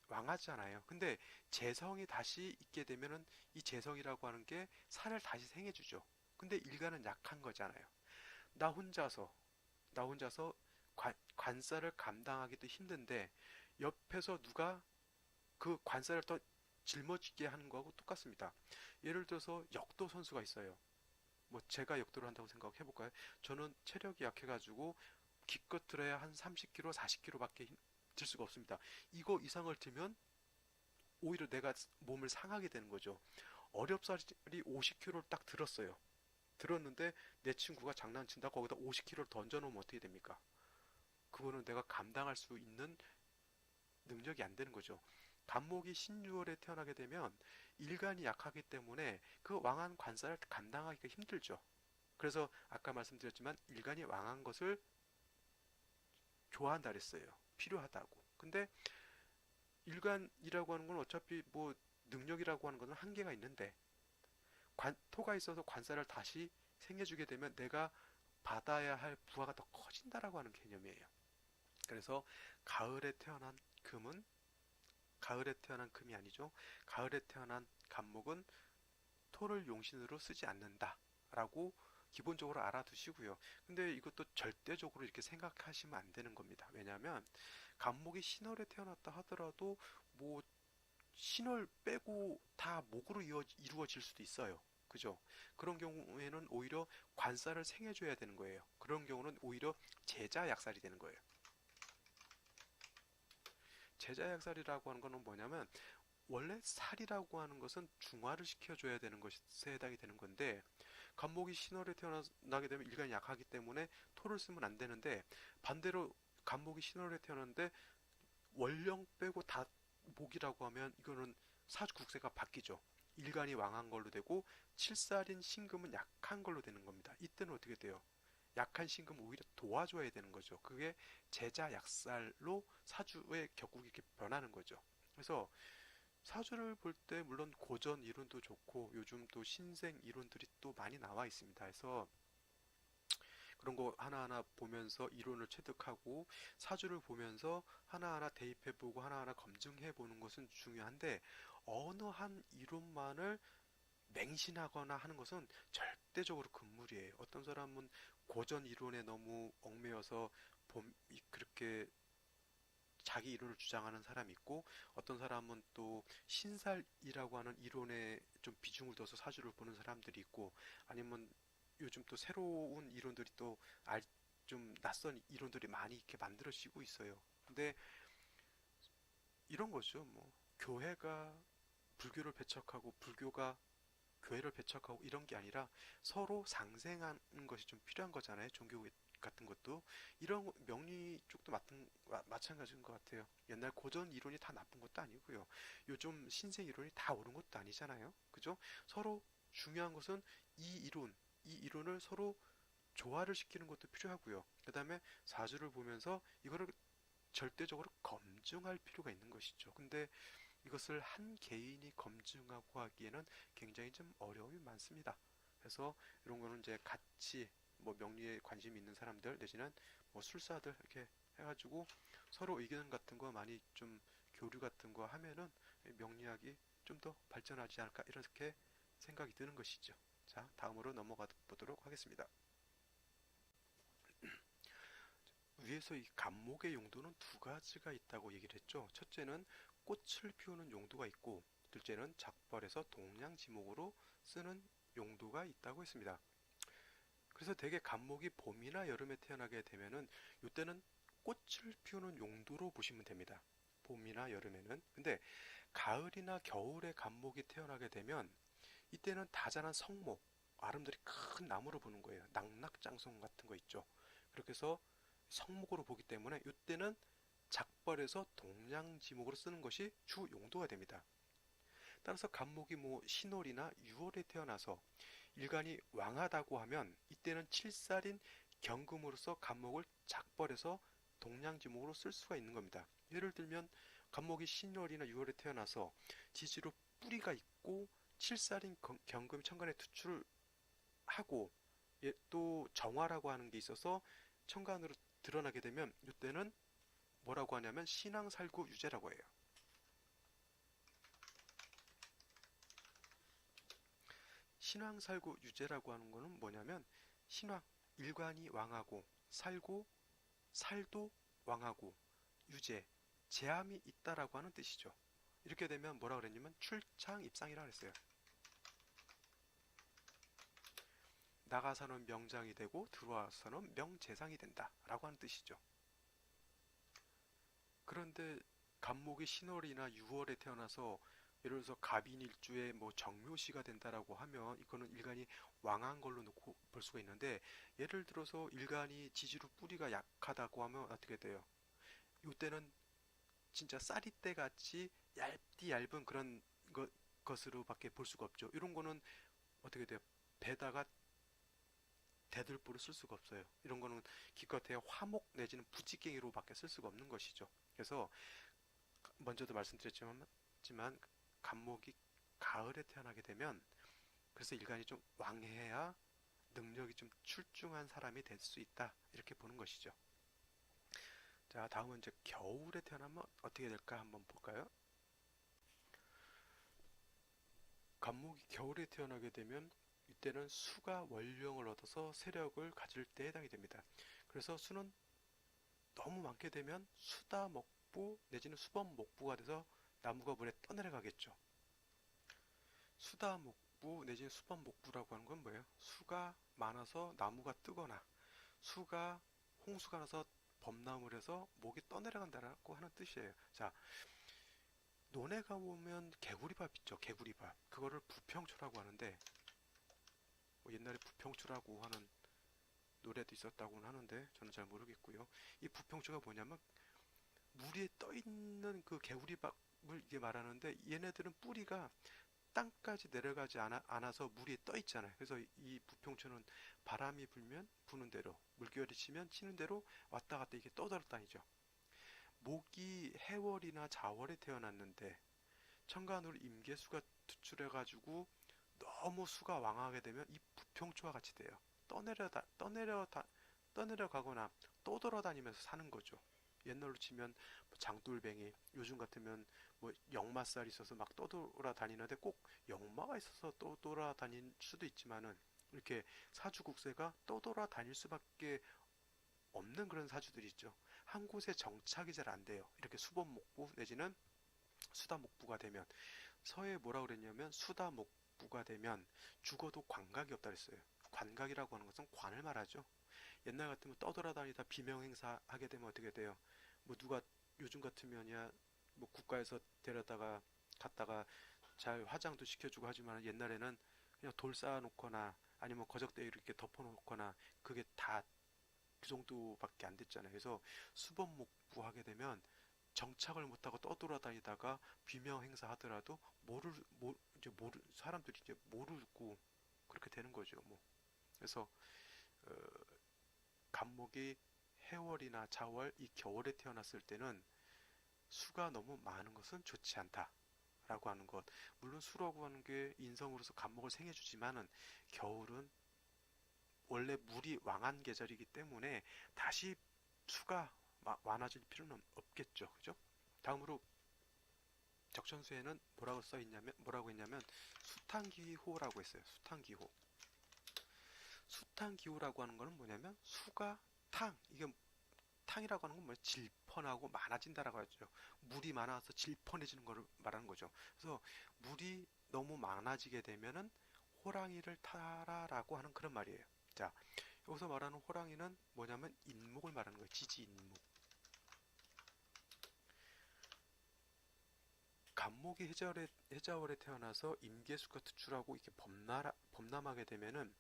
왕하잖아요. 근데 재성이 다시 있게 되면은 이 재성이라고 하는 게 살을 다시 생해주죠. 근데 일간은 약한 거잖아요. 나 혼자서 나 혼자서 관살을 감당하기도 힘든데 옆에서 누가 그 관살을 더 짊어지게 하는 거하고 똑같습니다. 예를 들어서 역도 선수가 있어요. 뭐 제가 역도를 한다고 생각해 볼까요? 저는 체력이 약해가지고 기껏 들어야 한 30kg, 40kg밖에 들 수가 없습니다. 이거 이상을 들면 오히려 내가 몸을 상하게 되는 거죠. 어렵사리 50kg를 딱 들었어요. 들었는데 내 친구가 장난친다 거기다 50kg를 던져놓으면 어떻게 됩니까? 그거는 내가 감당할 수 있는 능력이 안 되는 거죠. 간목이 신유월에 태어나게 되면 일간이 약하기 때문에 그 왕한 관살을 감당하기가 힘들죠. 그래서 아까 말씀드렸지만 일간이 왕한 것을 좋아한다 그랬어요. 필요하다고. 근데 일간이라고 하는 건 어차피 뭐 능력이라고 하는 것은 한계가 있는데 토가 있어서 관살을 다시 생겨주게 되면 내가 받아야 할 부하가 더 커진다라고 하는 개념이에요. 그래서 가을에 태어난 금은 가을에 태어난 금이 아니죠. 가을에 태어난 간목은 토를 용신으로 쓰지 않는다라고 기본적으로 알아두시고요. 근데 이것도 절대적으로 이렇게 생각하시면 안 되는 겁니다. 왜냐하면 간목이 신월에 태어났다 하더라도 뭐 신월 빼고 다 목으로 이루어질 수도 있어요. 그죠? 그런 경우에는 오히려 관살을 생해줘야 되는 거예요. 그런 경우는 오히려 제자약살이 되는 거예요. 제자약살이라고 하는 거는 뭐냐면 원래 살이라고 하는 것은 중화를 시켜줘야 되는 것에 해당이 되는 건데 간목이 신월에 태어나게 되면 일간이 약하기 때문에 토를 쓰면 안 되는데 반대로 간목이 신월에 태어났는데 월령 빼고 다 목이라고 하면 이거는 사주 국세가 바뀌죠. 일간이 왕한 걸로 되고 칠살인 신금은 약한 걸로 되는 겁니다. 이때는 어떻게 돼요? 약한 신금 오히려 도와줘야 되는 거죠. 그게 제자 약살로 사주의 격국이 이렇게 변하는 거죠. 그래서 사주를 볼 때 물론 고전 이론도 좋고 요즘 또 신생 이론들이 또 많이 나와 있습니다. 그래서 그런 거 하나하나 보면서 이론을 체득하고 사주를 보면서 하나하나 대입해보고 하나하나 검증해보는 것은 중요한데 어느 한 이론만을 맹신하거나 하는 것은 절대적으로 금물이에요. 어떤 사람은 고전 이론에 너무 얽매여서 그렇게 자기 이론을 주장하는 사람이 있고 어떤 사람은 또 신살이라고 하는 이론에 좀 비중을 둬서 사주를 보는 사람들이 있고 아니면 요즘 또 새로운 이론들이 또 좀 낯선 이론들이 많이 이렇게 만들어지고 있어요. 근데 이런 거죠. 뭐 교회가 불교를 배척하고 불교가 교회를 배척하고 이런 게 아니라 서로 상생하는 것이 좀 필요한 거잖아요. 종교 같은 것도 이런 명리 쪽도 마찬가지인 것 같아요. 옛날 고전 이론이 다 나쁜 것도 아니고요. 요즘 신생 이론이 다 옳은 것도 아니잖아요. 그죠? 서로 중요한 것은 이 이론을 서로 조화를 시키는 것도 필요하고요. 그 다음에 사주를 보면서 이거를 절대적으로 검증할 필요가 있는 것이죠. 근데 이것을 한 개인이 검증하고 하기에는 굉장히 좀 어려움이 많습니다. 그래서 이런 거는 이제 같이 뭐 명리에 관심이 있는 사람들 내지는 뭐 술사들 이렇게 해가지고 서로 의견 같은 거 많이 좀 교류 같은 거 하면은 명리학이 좀 더 발전하지 않을까 이렇게 생각이 드는 것이죠. 자, 다음으로 넘어가 보도록 하겠습니다. 위에서 이 간목의 용도는 두 가지가 있다고 얘기를 했죠. 첫째는 꽃을 피우는 용도가 있고, 둘째는 작벌에서 동량지목으로 쓰는 용도가 있다고 했습니다. 그래서 대개 간목이 봄이나 여름에 태어나게 되면은 이때는 꽃을 피우는 용도로 보시면 됩니다. 봄이나 여름에는. 근데 가을이나 겨울에 간목이 태어나게 되면 이때는 다자란 성목, 아름드리 큰 나무로 보는 거예요. 낙낙장성 같은 거 있죠. 그렇게 해서 성목으로 보기 때문에 이때는 작벌에서 동량지목으로 쓰는 것이 주 용도가 됩니다. 따라서 간목이 뭐 신월이나 6월에 태어나서 일간이 왕하다고 하면 이때는 칠살인 경금으로서 간목을 작벌해서 동량지목으로 쓸 수가 있는 겁니다. 예를 들면 간목이 신월이나 6월에 태어나서 지지로 뿌리가 있고 칠살인 경금이 천간에 투출을 하고 또 정화라고 하는 게 있어서 천간으로 드러나게 되면 이때는 뭐라고 하냐면 신왕살구 유제라고 해요. 신왕살구 유제라고 하는 거는 뭐냐면 신왕, 일관이 왕하고 살고 살도 왕하고 유제, 제함이 있다라고 하는 뜻이죠. 이렇게 되면 뭐라 그랬냐면 출창입상이라 그랬어요. 나가서는 명장이 되고 들어와서는 명재상이 된다 라고 하는 뜻이죠. 그런데 간목이 신월이나 6월에 태어나서 예를 들어서 갑인일주에 뭐 정묘시가 된다라고 하면 이거는 일간이 왕한 걸로 놓고 볼 수가 있는데, 예를 들어서 일간이 지지로 뿌리가 약하다고 하면 어떻게 돼요? 이때는 진짜 쌀이때 같이 얇디 얇은 그런 것으로밖에 볼 수가 없죠. 이런 거는 어떻게 돼요? 배다가 대들보를 쓸 수가 없어요. 이런 거는 기껏해야 화목 내지는 부지깽이로밖에 쓸 수가 없는 것이죠. 그래서 먼저도 말씀드렸지만 간목이 가을에 태어나게 되면 그래서 일간이 좀 왕해야 능력이 좀 출중한 사람이 될 수 있다 이렇게 보는 것이죠. 자, 다음은 이제 겨울에 태어나면 어떻게 될까 한번 볼까요? 간목이 겨울에 태어나게 되면 이때는 수가 원령을 얻어서 세력을 가질 때에 해당이 됩니다. 그래서 수는 너무 많게 되면 수다목부 내지는 수범목부가 돼서 나무가 물에 떠내려가겠죠. 수다목부 내지는 수범목부라고 하는 건 뭐예요? 수가 많아서 나무가 뜨거나 수가 홍수가 나서 범람을 해서 목이 떠내려간다라고 하는 뜻이에요. 자, 논에 가보면 개구리밥 있죠. 개구리밥. 그거를 부평초라고 하는데 뭐 옛날에 부평초라고 하는 노래도 있었다고는 하는데 저는 잘 모르겠고요. 이 부평초가 뭐냐면 물 위에 떠 있는 그 개구리밥을 이게 말하는데, 얘네들은 뿌리가 땅까지 내려가지 않아서 물 위에 떠 있잖아요. 그래서 이 부평초는 바람이 불면 부는 대로, 물결이 치면 치는 대로 왔다 갔다 이게 떠돌아다니죠. 목이 해월이나 자월에 태어났는데 천간으로 임계수가 투출해가지고 너무 수가 왕하게 되면 이 부평초와 같이 돼요. 떠내려가거나 떠돌아다니면서 사는 거죠. 옛날로 치면 뭐 장돌뱅이, 요즘 같으면 뭐 역마살이 있어서 막 떠돌아다니는데 꼭 역마가 있어서 떠돌아다닐 수도 있지만은 이렇게 사주국세가 떠돌아다닐 수밖에 없는 그런 사주들이 있죠. 한 곳에 정착이 잘 안 돼요. 이렇게 수범목부 내지는 수다목부가 되면, 서에 뭐라 그랬냐면 수다목부가 되면 죽어도 관각이 없다 그랬어요. 관각이라고 하는 것은 관을 말하죠. 옛날 같으면 떠돌아다니다 비명행사 하게 되면 어떻게 돼요? 뭐 누가 요즘 같으면야 뭐 국가에서 데려다가 갔다가 잘 화장도 시켜주고 하지만 옛날에는 그냥 돌 쌓아놓거나 아니면 거적대에 이렇게 덮어놓거나 그게 다 그 정도밖에 안 됐잖아요. 그래서 수범목부 하게 되면 정착을 못하고 떠돌아다니다가 비명 행사하더라도 이제 사람들이 이제 모르고 그렇게 되는 거죠. 뭐 그래서 어, 간목이 해월이나 자월 이 겨울에 태어났을 때는 수가 너무 많은 것은 좋지 않다라고 하는 것. 물론 수라고 하는 게 인성으로서 간목을 생해주지만은 겨울은 원래 물이 왕한 계절이기 때문에 다시 수가 많아질 필요는 없겠죠. 그죠? 다음으로 적천수에는 뭐라고 했냐면 수탕기호라고 했어요. 수탕기호. 수탕기후라고 하는 거는 뭐냐면 수가 탕, 이게 탕이라고 하는 건 뭐냐, 질펀하고 많아진다라고 하죠. 물이 많아서 질펀해지는 거를 말하는 거죠. 그래서 물이 너무 많아지게 되면은 호랑이를 타라라고 하는 그런 말이에요. 자, 여기서 말하는 호랑이는 뭐냐면 인목을 말하는 거예요. 지지인목. 간목이 해자월에 태어나서 임계수가 투출하고 이렇게 범람하게 되면은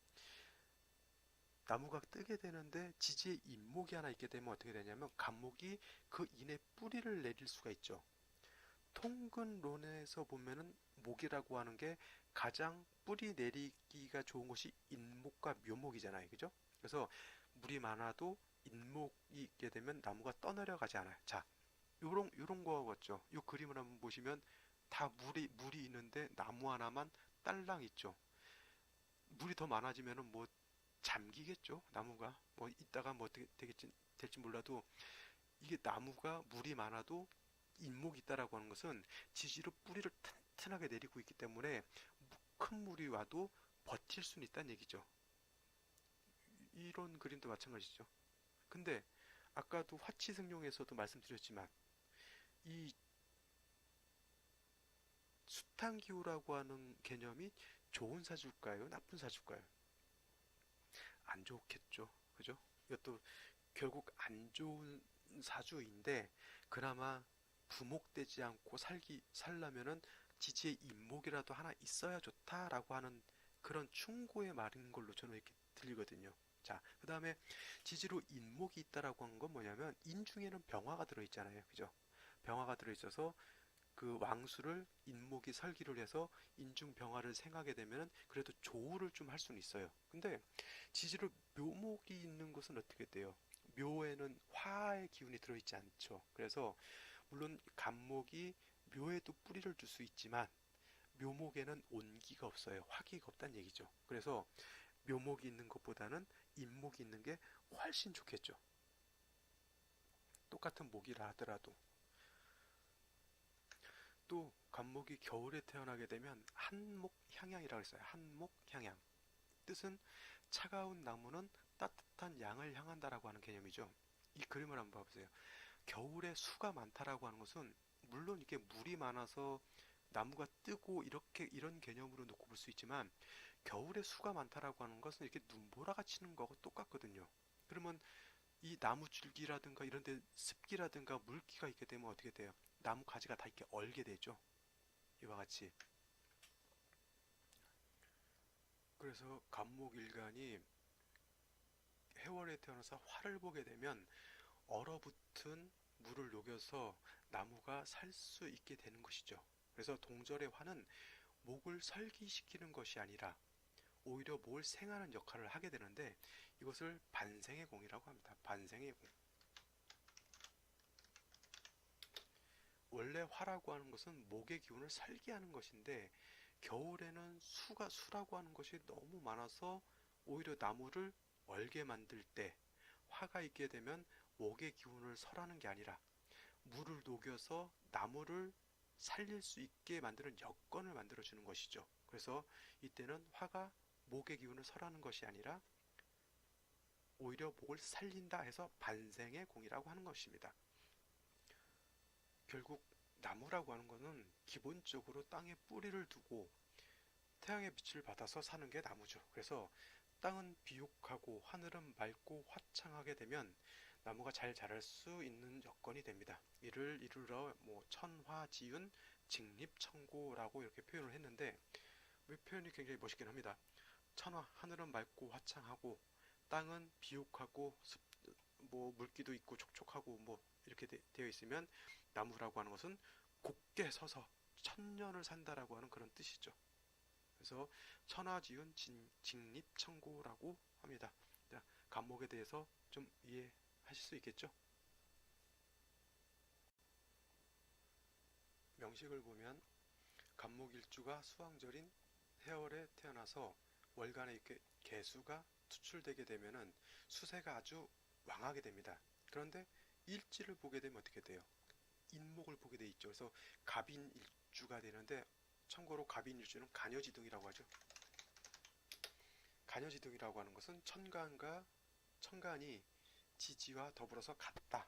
나무가 뜨게 되는데 지지에 인목이 하나 있게 되면 어떻게 되냐면 간목이 그 인에 뿌리를 내릴 수가 있죠. 통근론에서 보면은 목이라고 하는 게 가장 뿌리 내리기가 좋은 것이 인목과 묘목이잖아요. 그죠? 그래서 물이 많아도 인목이 있게 되면 나무가 떠내려가지 않아요. 자, 요런 거 같죠? 요 그림을 한번 보시면 다 물이 있는데 나무 하나만 딸랑 있죠. 물이 더 많아지면은 뭐 잠기겠죠. 나무가 뭐 이따가 뭐 어떻게 될지 몰라도 이게 나무가 물이 많아도 인목이 있다라고 하는 것은 지지로 뿌리를 튼튼하게 내리고 있기 때문에 큰 물이 와도 버틸 수는 있다는 얘기죠. 이런 그림도 마찬가지죠. 근데 아까도 화치승룡에서도 말씀드렸지만 이 숱한기후라고 하는 개념이 좋은 사주일까요? 나쁜 사주일까요? 안 좋겠죠. 그죠? 이것도 결국 안 좋은 사주인데 그나마 부목되지 않고 살려면은 지지에 인목이라도 하나 있어야 좋다라고 하는 그런 충고의 말인 걸로 저는 이렇게 들리거든요. 자, 그 다음에 지지로 인목이 있다라고 한 건 뭐냐면 인중에는 병화가 들어있잖아요. 그죠? 병화가 들어있어서 그 왕수를 인목이 설기를 해서 인중 병화를 생하게 되면은 그래도 조우를 좀 할 수는 있어요. 근데 지지로 묘목이 있는 것은 어떻게 돼요? 묘에는 화의 기운이 들어있지 않죠. 그래서 물론 간목이 묘에도 뿌리를 둘 수 있지만 묘목에는 온기가 없어요. 화기가 없다는 얘기죠. 그래서 묘목이 있는 것보다는 인목이 있는 게 훨씬 좋겠죠. 똑같은 목이라 하더라도. 또 간목이 겨울에 태어나게 되면 한목향양이라고 했어요. 한목향양. 뜻은 차가운 나무는 따뜻한 양을 향한다라고 하는 개념이죠. 이 그림을 한번 봐보세요. 겨울에 수가 많다라고 하는 것은 물론 이게 물이 많아서 나무가 뜨고 이렇게 이런 개념으로 놓고 볼 수 있지만 겨울에 수가 많다라고 하는 것은 이렇게 눈보라가 치는 거하고 똑같거든요. 그러면 이 나무 줄기라든가 이런 데 습기라든가 물기가 있게 되면 어떻게 돼요? 나무 가지가 다 이렇게 얼게 되죠. 이와 같이. 그래서 간목일간이 해월에 태어나서 화를 보게 되면 얼어붙은 물을 녹여서 나무가 살 수 있게 되는 것이죠. 그래서 동절의 화는 목을 설기시키는 것이 아니라 오히려 목을 생하는 역할을 하게 되는데 이것을 반생의 공이라고 합니다. 반생의 공. 원래 화라고 하는 것은 목의 기운을 설기하는 것인데 겨울에는 수라고 하는 것이 너무 많아서 오히려 나무를 얼게 만들 때 화가 있게 되면 목의 기운을 설하는 게 아니라 물을 녹여서 나무를 살릴 수 있게 만드는 여건을 만들어 주는 것이죠. 그래서 이때는 화가 목의 기운을 설하는 것이 아니라 오히려 목을 살린다 해서 반생의 공이라고 하는 것입니다. 결국 나무라고 하는 것은 기본적으로 땅에 뿌리를 두고 태양의 빛을 받아서 사는 게 나무죠. 그래서 땅은 비옥하고 하늘은 맑고 화창하게 되면 나무가 잘 자랄 수 있는 여건이 됩니다. 이를 이루러 뭐 천화지윤 직립청고라고 이렇게 표현을 했는데 이 표현이 굉장히 멋있긴 합니다. 하늘은 맑고 화창하고 땅은 비옥하고 뭐 물기도 있고 촉촉하고 뭐 이렇게 되어 있으면 나무라고 하는 것은 곧게 서서 천년을 산다라고 하는 그런 뜻이죠. 그래서 천하지운 직립청고라고 합니다. 자, 간목에 대해서 좀 이해하실 수 있겠죠? 명식을 보면 간목일주가 수왕절인 해월에 태어나서 월간에 이렇게 개수가 투출되게 되면은 수세가 아주 왕하게 됩니다. 그런데 일지를 보게 되면 어떻게 돼요? 인목을 보게 돼 있죠. 그래서 갑인일주가 되는데 참고로 갑인일주는 간여지둥이라고 하죠. 간여지동이라고 하는 것은 천간이 지지와 더불어서 같다.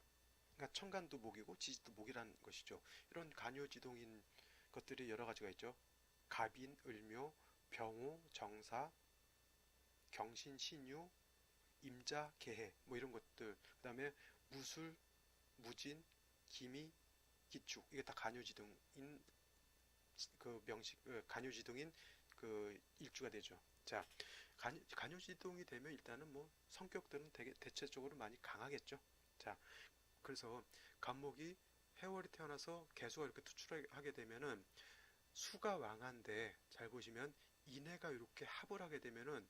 그러니까 천간도 목이고 지지도 목이라는 것이죠. 이런 간요지동인 것들이 여러 가지가 있죠. 갑인, 을묘, 병호, 정사, 경신, 신유, 임자, 개해 뭐 이런 것들. 그다음에 무술, 무진, 기미, 기축 이게 다 간요지동인 그 명식 간요지동인 그 일주가 되죠. 자, 간요지동이 되면 일단은 뭐 성격들은 되게 대체적으로 많이 강하겠죠. 자, 그래서 간목이 해월이 태어나서 개수가 이렇게 투출하게 되면은 수가 왕한데 잘 보시면 인해가 이렇게 합을 하게 되면은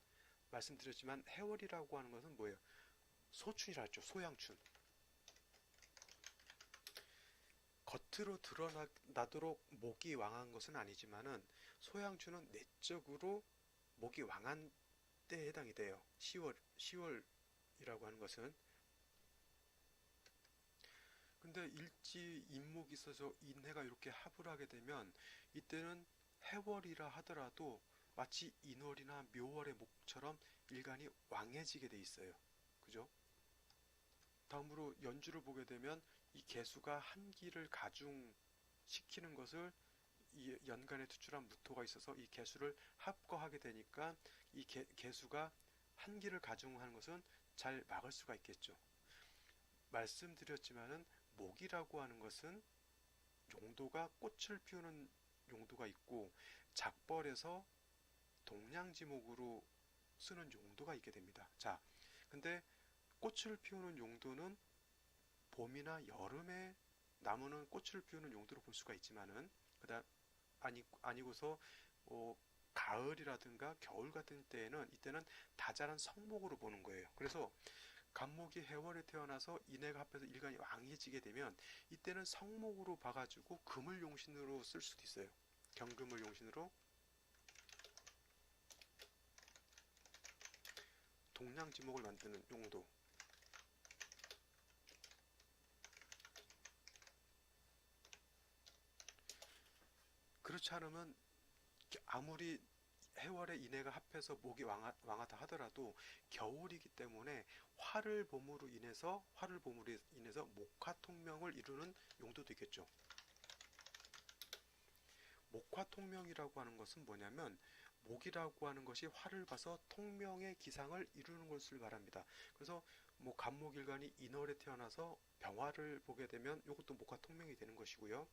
말씀드렸지만 해월이라고 하는 것은 뭐예요? 소춘이라 했죠. 소양춘. 겉으로 드러나도록 목이 왕한 것은 아니지만은 소양춘은 내적으로 목이 왕한 때에 해당이 돼요. 10월이라고 하는 것은. 근데 일지 인목이 있어서 인해가 이렇게 합을 하게 되면 이때는 해월이라 하더라도 마치 인월이나 묘월의 목처럼 일간이 왕해지게 돼 있어요. 그죠? 다음으로 연주를 보게 되면 이 개수가 한기를 가중시키는 것을 이 연간에 투출한 무토가 있어서 이 개수를 합거하게 되니까 이 개수가 한기를 가중하는 것은 잘 막을 수가 있겠죠. 말씀드렸지만은 목이라고 하는 것은 용도가 꽃을 피우는 용도가 있고 작벌에서 동량지목으로 쓰는 용도가 있게 됩니다. 자, 근데 꽃을 피우는 용도는 봄이나 여름에 나무는 꽃을 피우는 용도로 볼 수가 있지만은 그다음 아니고서 가을이라든가 겨울 같은 때에는 이때는 다자란 성목으로 보는 거예요. 그래서 간목이 해월에 태어나서 인해가 합해서 일간이 왕해지게 되면 이때는 성목으로 봐가지고 금을 용신으로 쓸 수도 있어요. 경금을 용신으로 동량지목을 만드는 용도. 그렇지 않으면 아무리 해월에 인해가 합해서 목이 왕하다 하더라도 겨울이기 때문에 화를 봄으로 인해서 목화통명을 이루는 용도도 있겠죠. 목화통명이라고 하는 것은 뭐냐면 목이라고 하는 것이 화를 봐서 통명의 기상을 이루는 것을 말합니다. 그래서 뭐 간목일간이 인월에 태어나서 병화를 보게 되면 이것도 목화통명이 되는 것이고요.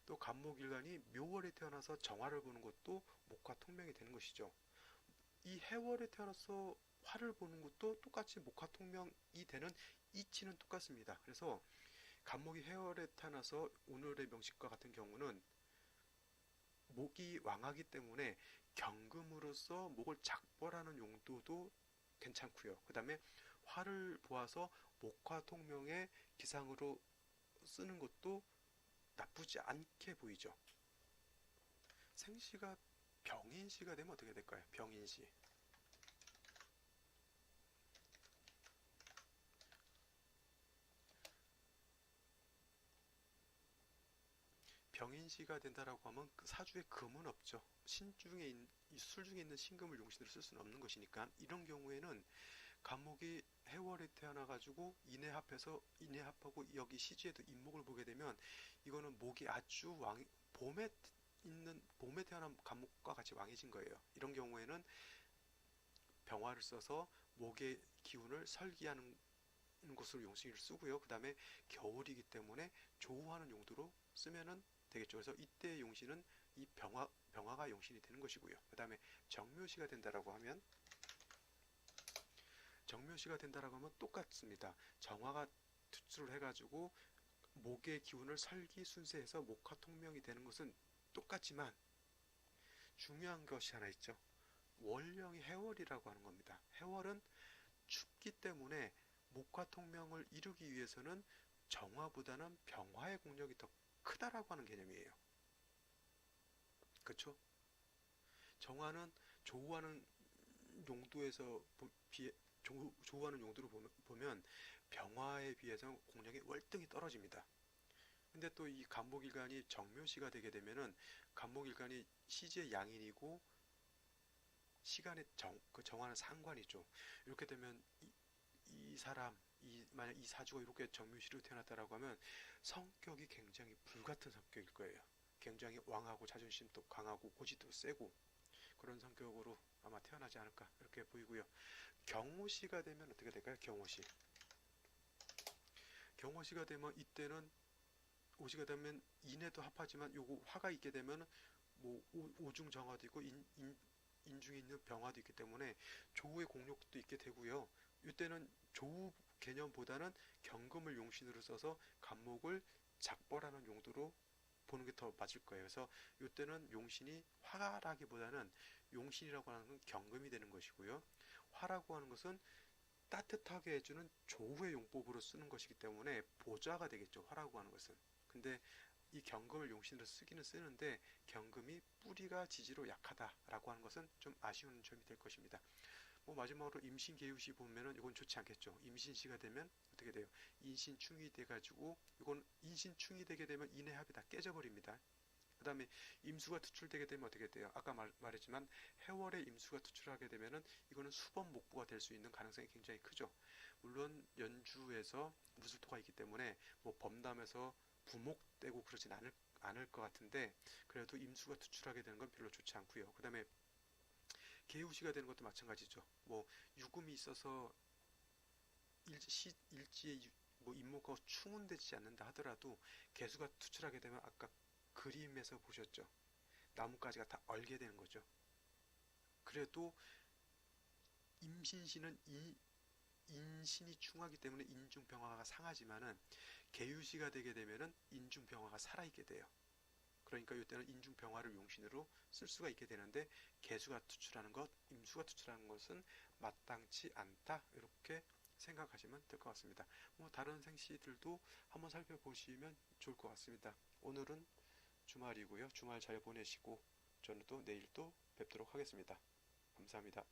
또 간목일간이 묘월에 태어나서 정화를 보는 것도 목화통명이 되는 것이죠. 이 해월에 태어나서 화를 보는 것도 똑같이 목화통명이 되는 이치는 똑같습니다. 그래서 간목이 해월에 태어나서 오늘의 명식과 같은 경우는 목이 왕하기 때문에 경금으로서 목을 작벌하는 용도도 괜찮고요. 그 다음에 화를 보아서 목화통명의 기상으로 쓰는 것도 나쁘지 않게 보이죠. 생시가 병인시가 되면 어떻게 될까요? 병인시. 병인시가 된다라고 하면 그 사주에 금은 없죠. 술 중에 있는 신금을 용신으로 쓸 수는 없는 것이니까 이런 경우에는 간목이 해월에 태어나가지고 인해합하고 여기 시지에도 인목을 보게 되면 이거는 목이 아주 봄에 태어난 간목과 같이 왕해진 거예요. 이런 경우에는 병화를 써서 목의 기운을 설기하는 곳으로 용신을 쓰고요. 그 다음에 겨울이기 때문에 조우하는 용도로 쓰면은 되겠죠. 그래서 이때 용신은 이 병화가 용신이 되는 것이고요. 그 다음에 정묘시가 된다라고 하면 똑같습니다. 정화가 투출을 해가지고 목의 기운을 설기순세해서 목화통명이 되는 것은 똑같지만 중요한 것이 하나 있죠. 월령이 해월이라고 하는 겁니다. 해월은 춥기 때문에 목화통명을 이루기 위해서는 정화보다는 병화의 공력이 더 크다라고 하는 개념이에요. 그렇죠? 정화는 조우하는 용도에서 조우하는 용도로 보면 병화에 비해서 공력이 월등히 떨어집니다. 근데 또 이 간목일간이 정묘시가 되게 되면은 간목일간이 시지의 양인이고 시간에 정하는 상관이죠. 이렇게 되면 이 사람, 만약 이 사주가 이렇게 정묘시로 태어났다라고 하면 성격이 굉장히 불같은 성격일 거예요. 굉장히 왕하고 자존심도 강하고 고집도 세고 그런 성격으로 아마 태어나지 않을까 이렇게 보이고요. 경호시가 되면 어떻게 될까요? 경호시. 경호시가 되면 이때는 오시가 되면 인에도 합하지만 요거 화가 있게 되면 뭐 오중정화도 있고 인중에 있는 병화도 있기 때문에 조우의 공력도 있게 되고요. 이때는 조우 개념보다는 경금을 용신으로 써서 간목을 작벌하는 용도로 보는 게 더 맞을 거예요. 그래서 이때는 용신이 화라기보다는 용신이라고 하는 건 경금이 되는 것이고요. 화라고 하는 것은 따뜻하게 해주는 조우의 용법으로 쓰는 것이기 때문에 보좌가 되겠죠. 화라고 하는 것은. 근데 이 경금을 용신으로 쓰기는 쓰는데 경금이 뿌리가 지지로 약하다라고 하는 것은 좀 아쉬운 점이 될 것입니다. 뭐 마지막으로 임신계유시 보면은 이건 좋지 않겠죠. 임신시가 되면 어떻게 돼요? 인신충이 돼가지고 이건 인신충이 되게 되면 인해합이 다 깨져버립니다. 그 다음에 임수가 투출되게 되면 어떻게 돼요? 아까 말했지만 해월에 임수가 투출하게 되면은 이거는 수범 목부가 될 수 있는 가능성이 굉장히 크죠. 물론 연주에서 무술토가 있기 때문에 뭐 범담에서 부목되고 그러진 않을 것 같은데 그래도 임수가 투출하게 되는 건 별로 좋지 않고요. 그 다음에 개우시가 되는 것도 마찬가지죠. 뭐 유금이 있어서 일지에 뭐 임목과 충운되지 않는다 하더라도 개수가 투출하게 되면 아까 그림에서 보셨죠. 나뭇가지가 다 얼게 되는 거죠. 그래도 임신시는 인신이 충하기 때문에 인중병화가 상하지만은 개유시가 되게 되면은 인중병화가 살아있게 돼요. 그러니까 이때는 인중병화를 용신으로 쓸 수가 있게 되는데 개수가 투출하는 것, 임수가 투출하는 것은 마땅치 않다. 이렇게 생각하시면 될 것 같습니다. 뭐 다른 생시들도 한번 살펴보시면 좋을 것 같습니다. 오늘은 주말이고요. 주말 잘 보내시고 저는 또 내일 또 뵙도록 하겠습니다. 감사합니다.